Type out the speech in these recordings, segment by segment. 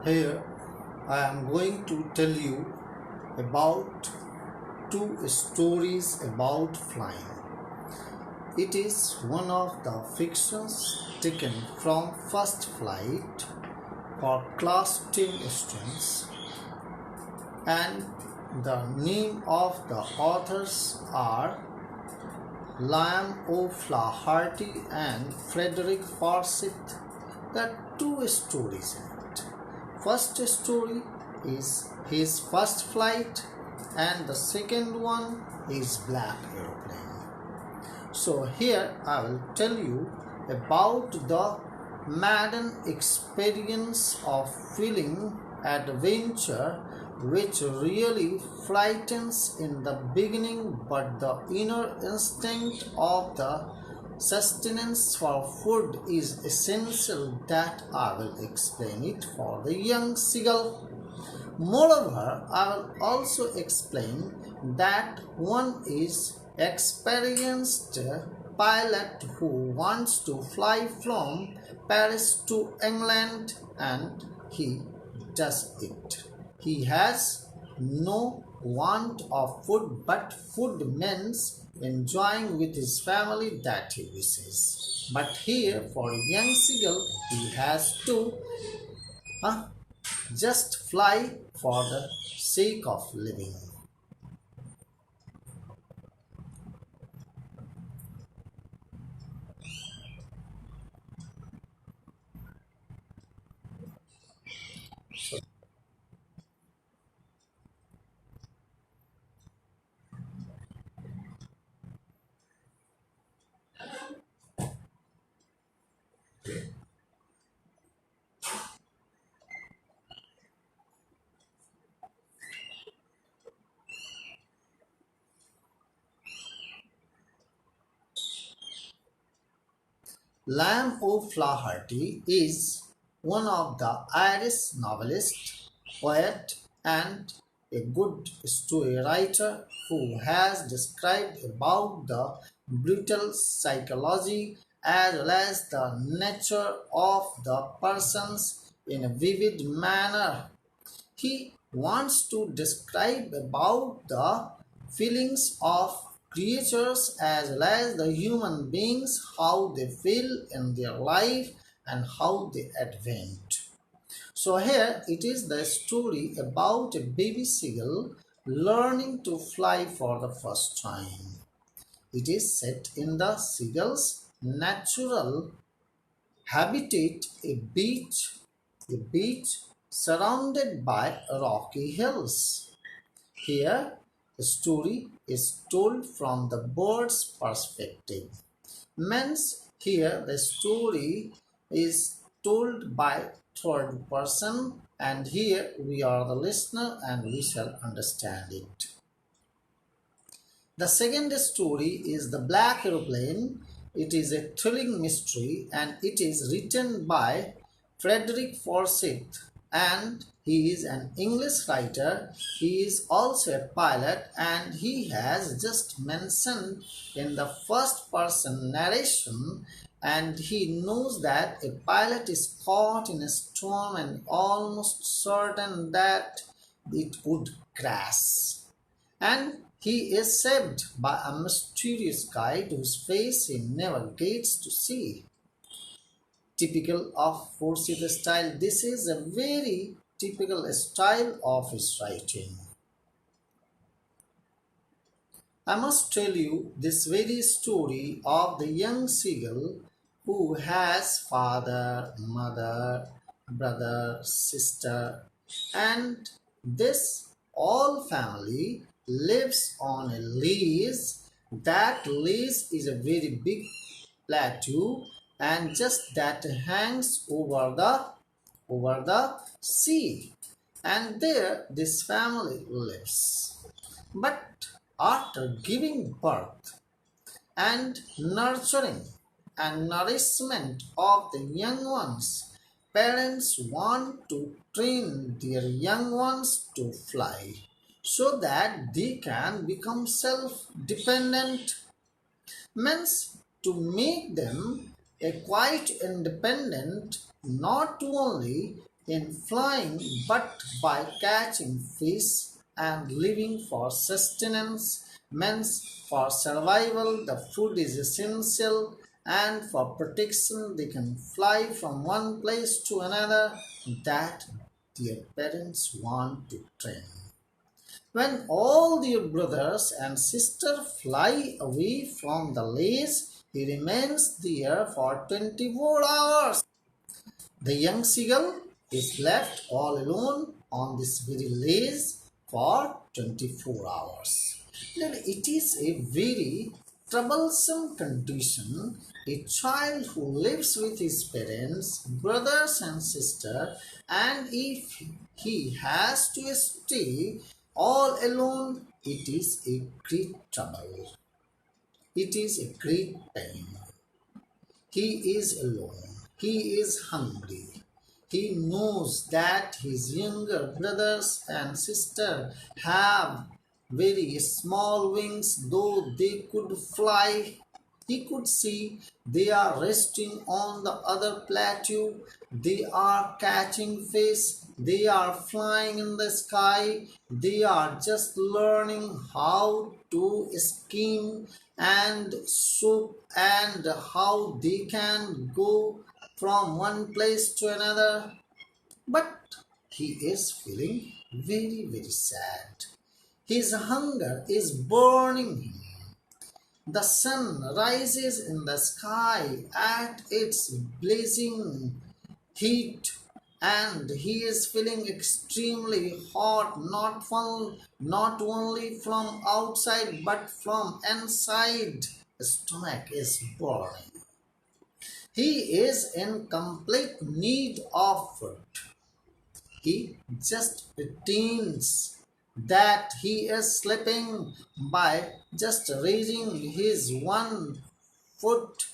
Here I am going to tell you about two stories about flying. It is one of the fictions taken from First Flight for class 10 students, and the name of the authors are Liam O'Flaherty and Frederick Forsyth. There are two stories in it. First story is his first flight, and the second one is Black Aeroplane. So here I will tell you about the maiden experience of feeling adventure, which really frightens in the beginning, but the inner instinct of the sustenance for food is essential. That I will explain it for the young seagull. Moreover, I will also explain that one is experienced pilot who wants to fly from Paris to England, and he does it. He has no want of food, but food means enjoying with his family that he wishes. But here, for a young seagull, he has to just fly for the sake of living. Liam O'Flaherty is one of the Irish novelists, poet, and a good story writer who has described about the brutal psychology as well as the nature of the persons in a vivid manner. He wants to describe about the feelings of creatures as well as the human beings, how they feel in their life and how they advent. So here it is the story about a baby seagull learning to fly for the first time. It is set in the seagull's natural habitat, a beach surrounded by rocky hills. Here, the story is told from the bird's perspective. Means here the story is told by third person, and here we are the listener and we shall understand it. The second story is The Black Aeroplane. It is a thrilling mystery and it is written by Frederick Forsyth, and he is an English writer. He is also a pilot, and he has just mentioned in the first person narration, and he knows that a pilot is caught in a storm and almost certain that it would crash, and he is saved by a mysterious guide whose face he never gets to see. Typical of Forsyth style, this is a very typical style of his writing. I must tell you this very story of the young seagull who has father, mother, brother, sister, and this all family lives on a lease. That lease is a very big plateau, and just that hangs over the sea, and there this family lives. But after giving birth and nurturing and nourishment of the young ones, parents want to train their young ones to fly so that they can become self-dependent. Means to make them a quite independent, not only in flying but by catching fish and living for sustenance means for survival the food is essential and for protection they can fly from one place to another that their parents want to train. When all their brothers and sisters fly away from the lace, he remains there for 24 hours. The young seagull is left all alone on this very lace for 24 hours. Then it is a very troublesome condition. A child who lives with his parents, brothers and sisters, and if he has to stay all alone, it is a great trouble. It is a great pain. He is alone. He is hungry. He knows that his younger brothers and sisters have very small wings, though they could fly. He could see they are resting on the other plateau. They are catching fish. They are flying in the sky. They are just learning how to skim and soup and how they can go from one place to another. But he is feeling very, very sad. His hunger is burning him. The sun rises in the sky at its blazing heat and he is feeling extremely hot not only from outside but from inside. His stomach is burning. He is in complete need of food. He just pretends that he is sleeping by just raising his one foot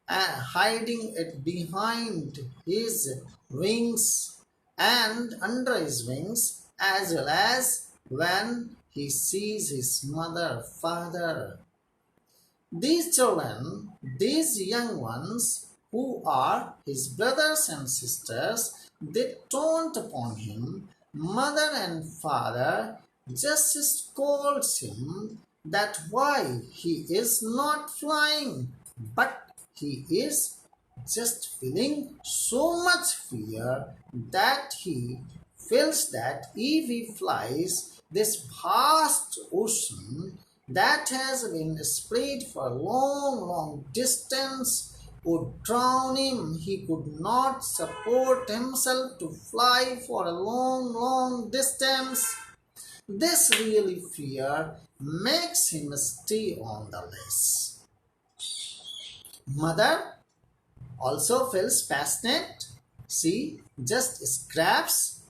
and hiding it behind his wings and under his wings, as well as when he sees his mother, father. These children, these young ones who are his brothers and sisters, they taunt upon him. Mother and father just scolds him that why he is not flying, but he is just feeling so much fear that he feels that if he flies this vast ocean that has been spread for a long, long distance would drown him. He could not support himself to fly for a long, long distance. This really fear makes him stay on the lace. Mother also feels passionate. She just scraps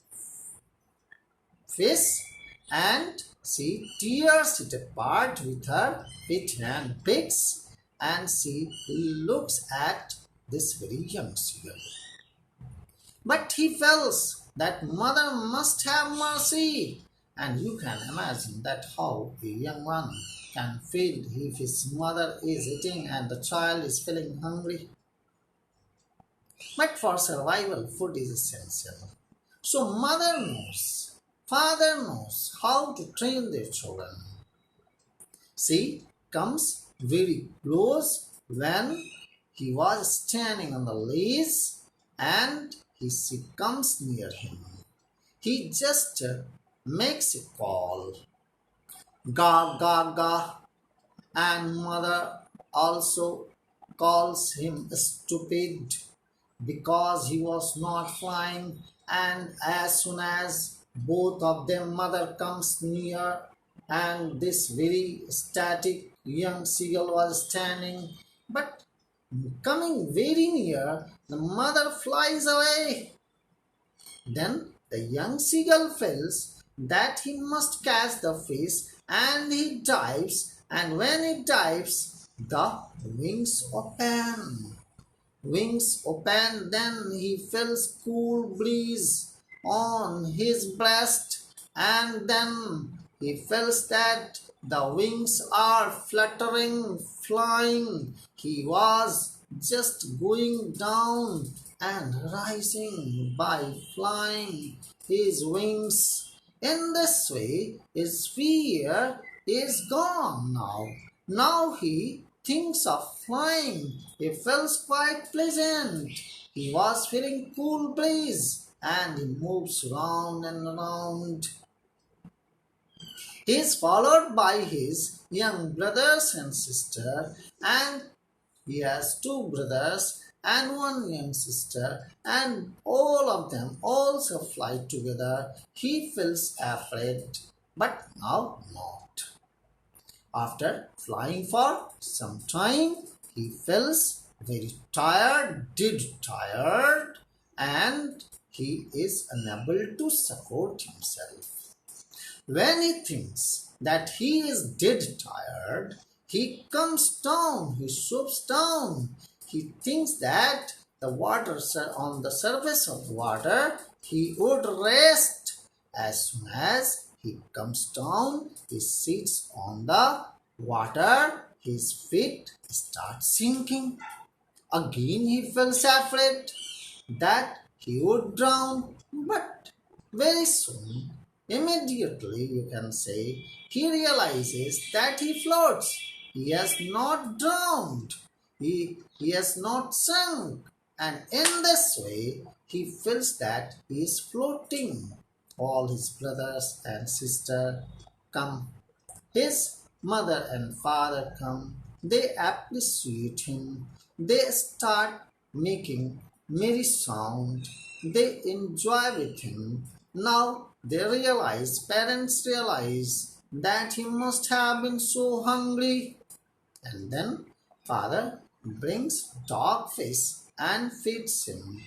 fish and she tears it apart with her feet and picks and she looks at this very young seagull. But he feels that mother must have mercy. And you can imagine that how a young one can feel if his mother is eating and the child is feeling hungry. But for survival, food is essential. So mother knows, father knows how to train their children. She comes very close when he was standing on the lace and she comes near him. He just makes a call, ga ga ga, and mother also calls him stupid because he was not flying. And as soon as both of them mother comes near and this very static young seagull was standing, but coming very near the mother flies away. Then the young seagull feels that he must catch the fish and he dives, and when he dives the wings open. Wings open, then he feels cool breeze on his breast, and then he feels that the wings are fluttering, flying. He was just going down and rising by flying his wings. In this way, his fear is gone now. Now he thinks of flying. He feels quite pleasant. He was feeling cool breeze and he moves round and round. He is followed by his young brothers and sister, and he has two brothers and one young sister, and all of them also fly together. He feels afraid, but now not. After flying for some time, he feels very tired, and he is unable to support himself. When he thinks that he is dead tired, he comes down, he swoops down. He thinks that the water on the surface of water, he would rest. As soon as he comes down, he sits on the water, his feet start sinking. Again he feels afraid that he would drown, but very soon, immediately you can say, he realizes that he floats. He has not drowned. He has not sunk. And in this way, he feels that he is floating. All his brothers and sister come, his mother and father come, they appreciate him, they start making merry sound, they enjoy with him. Now parents realize that he must have been so hungry, and then father brings dog fish and feeds him.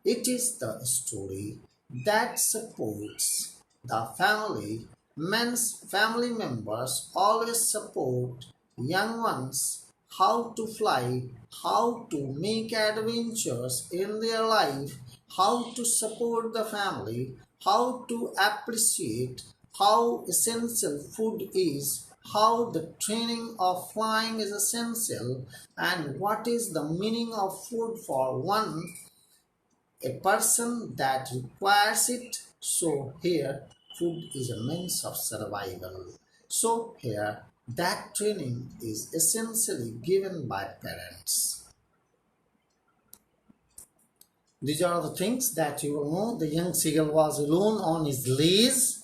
It is the story that supports the family. Men's family members always support young ones how to fly, how to make adventures in their life, how to support the family, how to appreciate how essential food is, how the training of flying is essential, and what is the meaning of food for one a person that requires it. So here food is a means of survival. So here that training is essentially given by parents. These are the things that you will know. The young seagull was alone on his leash.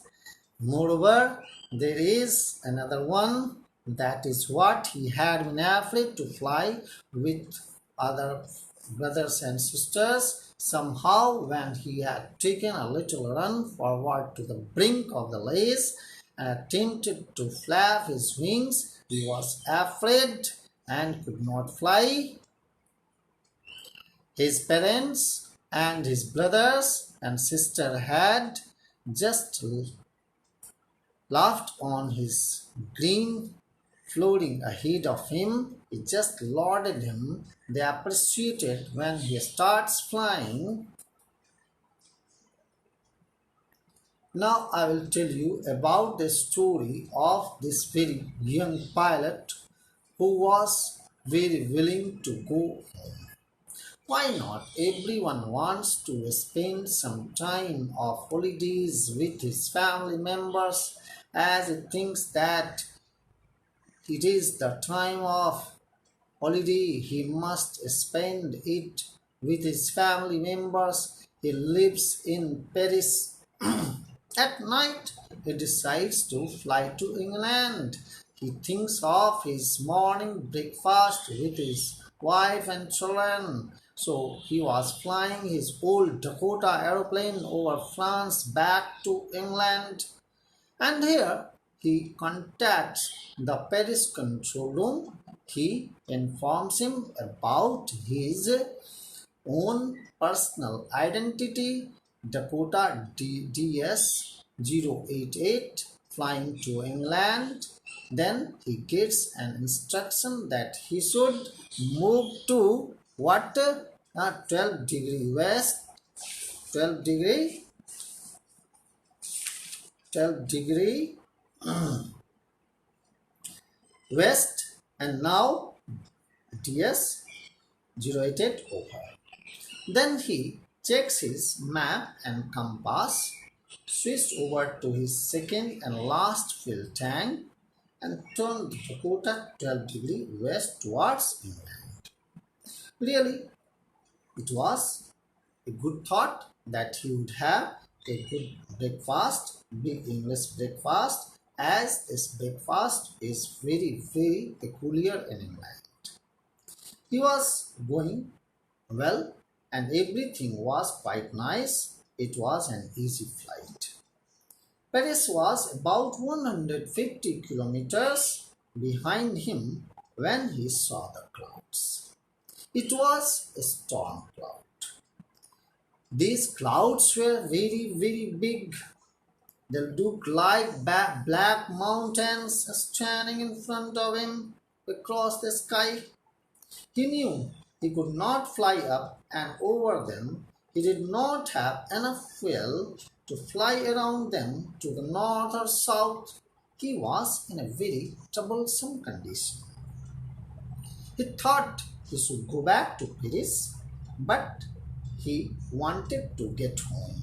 Moreover, there is another one, that is what he had been afraid to fly with other brothers and sisters. Somehow, when he had taken a little run forward to the brink of the leash and attempted to flap his wings, he was afraid and could not fly. His parents and his brothers and sister had just laughed on his green floating ahead of him. He just lauded him. They appreciated when he starts flying. Now I will tell you about the story of this very young pilot who was very willing to go home. Why not? Everyone wants to spend some time of holidays with his family members, as he thinks that it is the time of holiday. He must spend it with his family members. He lives in Paris. At night, he decides to fly to England. He thinks of his morning breakfast with his wife and children. So he was flying his old Dakota aeroplane over France back to England. And here he contacts the Paris control room. He informs him about his own personal identity, Dakota DS 088, flying to England. Then he gets an instruction that he should move to what? 12 degree west, 12 degree 12 degree west, and now DS 088 over. Then he checks his map and compass, switched over to his second and last fill tank, and turned the Dakota 12 degrees west towards England. Really, it was a good thought that he would have a good breakfast, big English breakfast, as this breakfast is very, very peculiar in England. He was going well and everything was quite nice. It was an easy flight. Paris was about 150 kilometers behind him when he saw the clouds. It was a storm cloud. These clouds were very, very big. They looked like black mountains standing in front of him across the sky. He knew he could not fly up and over them. He did not have enough fuel to fly around them to the north or south. He was in a very troublesome condition. He thought he should go back to Paris, but he wanted to get home.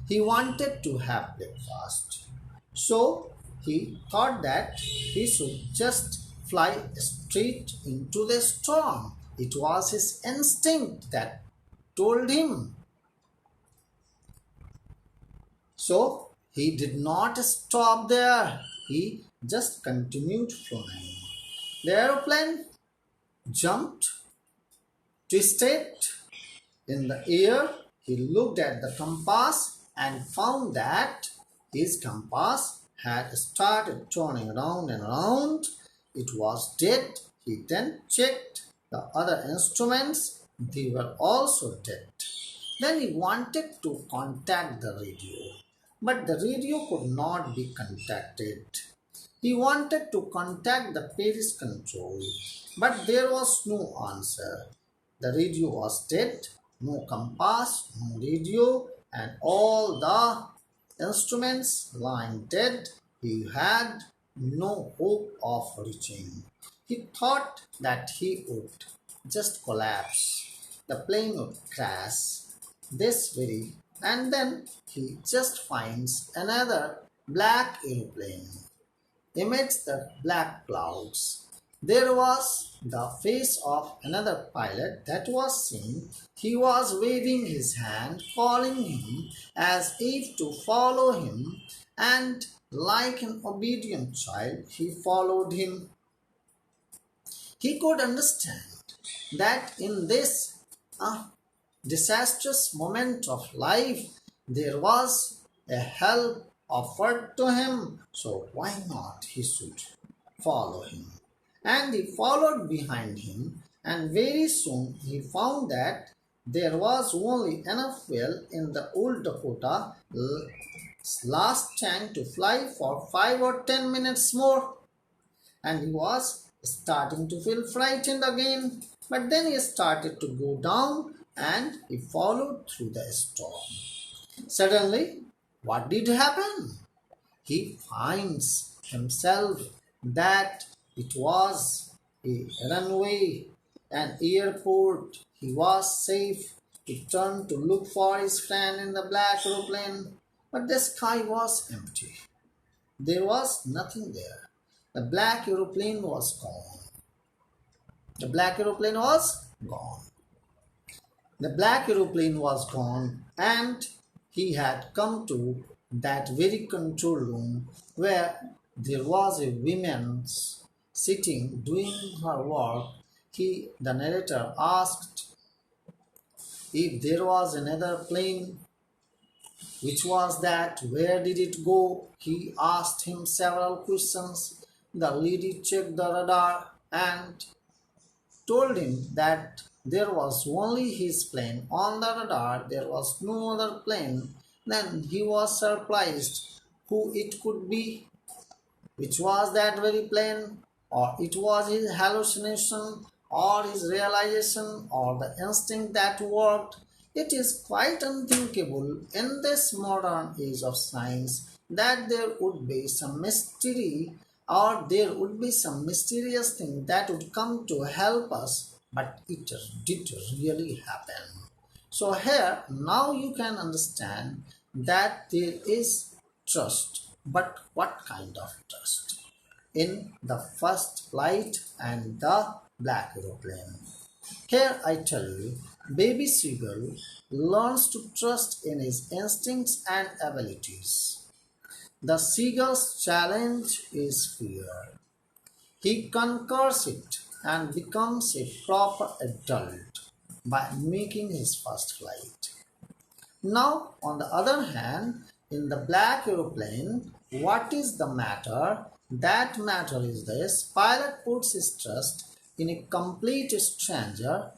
He wanted to have breakfast. So he thought that he should just fly straight into the storm. It was his instinct that told him. So he did not stop there. He just continued flying. The aeroplane jumped, twisted in the air. He looked at the compass and found that his compass had started turning around and around. It was dead. He then checked the other instruments. They were also dead. Then he wanted to contact the radio, but the radio could not be contacted. He wanted to contact the Paris control, but there was no answer. The radio was dead, no compass, no radio, and all the instruments lying dead. He had no hope of reaching. He thought that he would just collapse. The plane would crash this very, and then he just finds another black aeroplane amidst the black clouds. There was the face of another pilot that was seen. He was waving his hand, calling him as if to follow him, and like an obedient child, he followed him. He could understand that in this disastrous moment of life, there was a help offered to him, so why not he should follow him. And he followed behind him, and very soon he found that there was only enough fuel in the old Dakota last tank to fly for 5 or 10 minutes more. And he was starting to feel frightened again, but then he started to go down and he followed through the storm. Suddenly, what did happen? He finds himself that it was a runway, an airport. He was safe. He turned to look for his friend in the black aeroplane, but the sky was empty. There was nothing there. The black aeroplane was gone. The black aeroplane was gone. The black aeroplane was gone, and he had come to that very control room where there was a woman sitting doing her work. The narrator asked if there was another plane. Which was that? Where did it go? He asked him several questions. The lady checked the radar and told him that there was only his plane on the radar. There was no other plane. Then he was surprised who it could be. Which was that very plane? Or it was his hallucination, or his realization, or the instinct that worked. It is quite unthinkable in this modern age of science that there would be some mystery, or there would be some mysterious thing that would come to help us, but it did really happen. So here now you can understand that there is trust, but what kind of trust? In the first flight and the black aeroplane. Here I tell you, baby seagull learns to trust in his instincts and abilities. The seagull's challenge is fear. He conquers it and becomes a proper adult by making his first flight. Now, on the other hand, in the black aeroplane, what is the matter? That matter is this: pilot puts his trust in a complete stranger.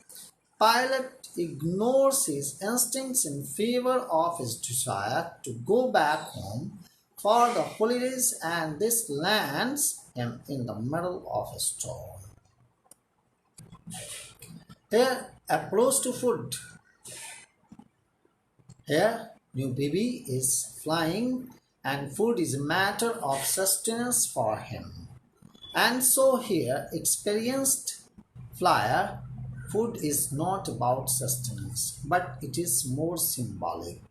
Pilot ignores his instincts in favor of his desire to go back home for the holidays, and this lands him in the middle of a storm. Here, approach to food. Here, new baby is flying, and food is a matter of sustenance for him. And so here, experienced flyer, food is not about sustenance, but it is more symbolic.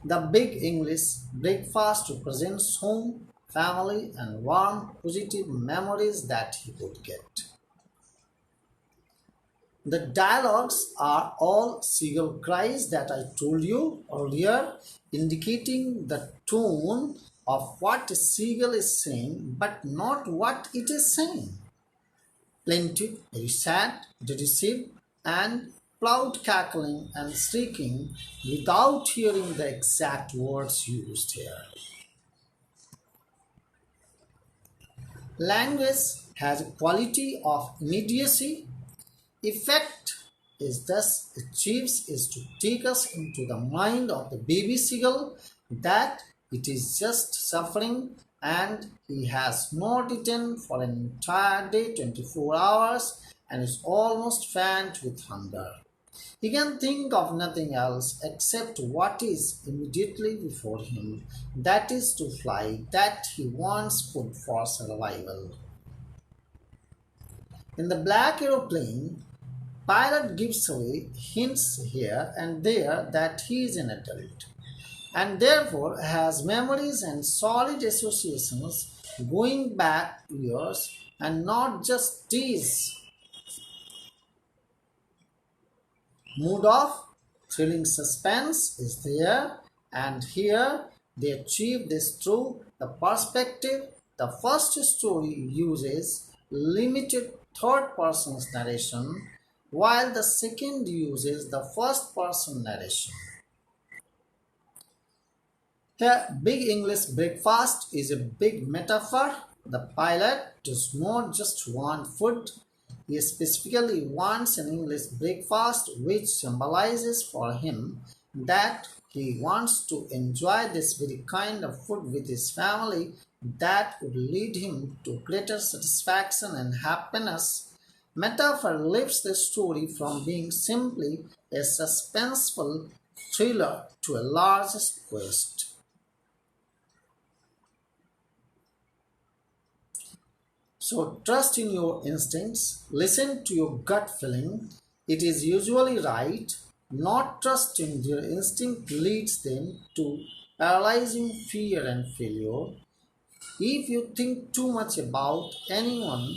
The big English breakfast represents home, family, and warm, positive memories that he would get. The dialogues are all seagull cries that I told you earlier, indicating the tone of what a seagull is saying, but not what it is saying. Plaintive, very sad, derisive, and loud cackling and shrieking without hearing the exact words used here. Language has a quality of immediacy. Effect is thus achieves is to take us into the mind of the baby seagull that it is just suffering and he has not eaten for an entire day, 24 hours, and is almost faint with hunger. He can think of nothing else except what is immediately before him, that is to fly, that he wants food for survival. In the black aeroplane, pilot gives away hints here and there that he is an adult and therefore has memories and solid associations going back years and not just days. Mood of thrilling suspense is there, and here they achieve this through the perspective. The first story uses limited third person narration, while the second uses the first person narration. Here, Big English breakfast is a big metaphor. The pilot does not just want food, he specifically wants an English breakfast, which symbolizes for him that he wants to enjoy this very kind of food with his family that would lead him to greater satisfaction and happiness. Metaphor lifts the story from being simply a suspenseful thriller to a larger quest. So trust in your instincts, listen to your gut feeling. It is usually right. Not trusting their instinct leads them to paralyzing fear and failure. If you think too much about anyone,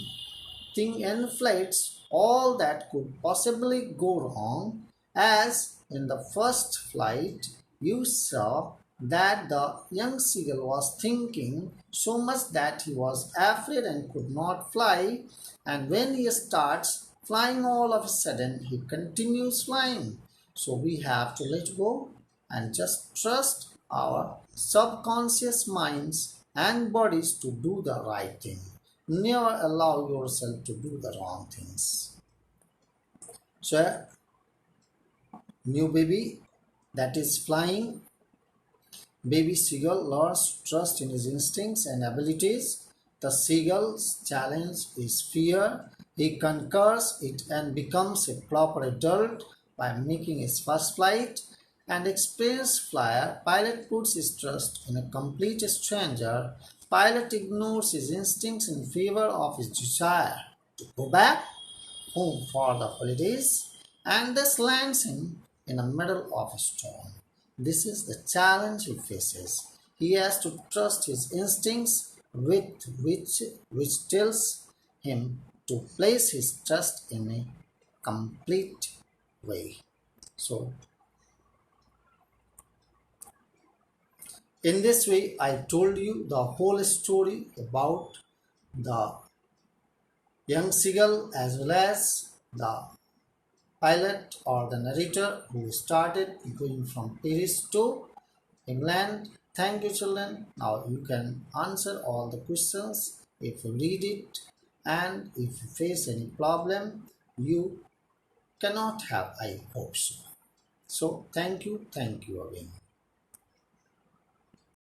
thing inflates all that could possibly go wrong, as in the first flight you saw that the young seagull was thinking so much that he was afraid and could not fly, and when he starts flying all of a sudden he continues flying. So we have to let go and just trust our subconscious minds and bodies to do the right thing. Never allow yourself to do the wrong things. So, new baby that is flying, baby seagull learns to trust in his instincts and abilities. The seagull's challenge is fear. He conquers it and becomes a proper adult by making his first flight. An experienced flyer, pilot puts his trust in a complete stranger. Pilot ignores his instincts in favor of his desire to go back home for the holidays, and this lands him in the middle of a storm. This is the challenge he faces. He has to trust his instincts, which tells him to place his trust in a complete way. So, in this way, I told you the whole story about the young seagull as well as the pilot or the narrator who started going from Paris to England. Thank you, children. Now you can answer all the questions if you read it, and if you face any problem, you cannot have, I hope so. So, thank you again.